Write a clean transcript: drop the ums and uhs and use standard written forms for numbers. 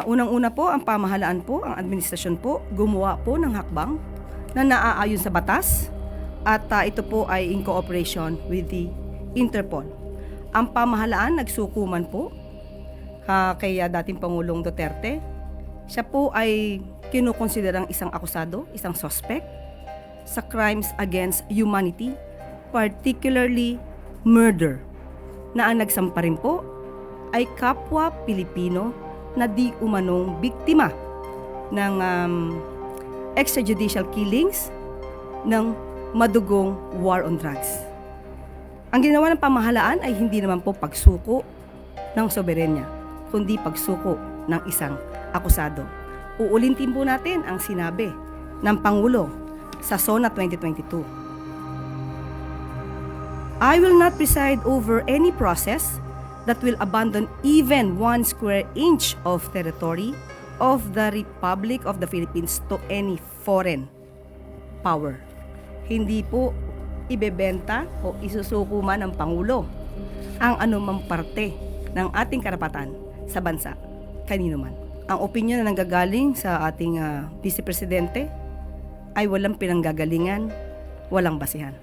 Unang-una po, ang pamahalaan po, ang administrasyon po, gumawa po ng hakbang na naaayon sa batas at ito po ay in cooperation with the Interpol. Ang pamahalaan nagsukuman po kay dating Pangulong Duterte. Siya po ay kinukonsiderang isang akusado, isang suspect sa crimes against humanity, particularly murder, na ang nagsampa rin po ay kapwa Pilipino na di umanong biktima ng extrajudicial killings ng madugong war on drugs. Ang ginawa ng pamahalaan ay hindi naman po pagsuko ng soberenya, kundi pagsuko ng isang akusado. Uulitin po natin ang sinabi ng Pangulo sa SONA 2022. I will not preside over any process that will abandon even 1 square inch of territory of the Republic of the Philippines to any foreign power. Hindi po ibebenta o isusuko man ng Pangulo ang anumang parte ng ating karapatan sa bansa, kanino man. Ang opinyon na nanggagaling sa ating Vice Presidente ay walang pinanggagalingan, walang basihan.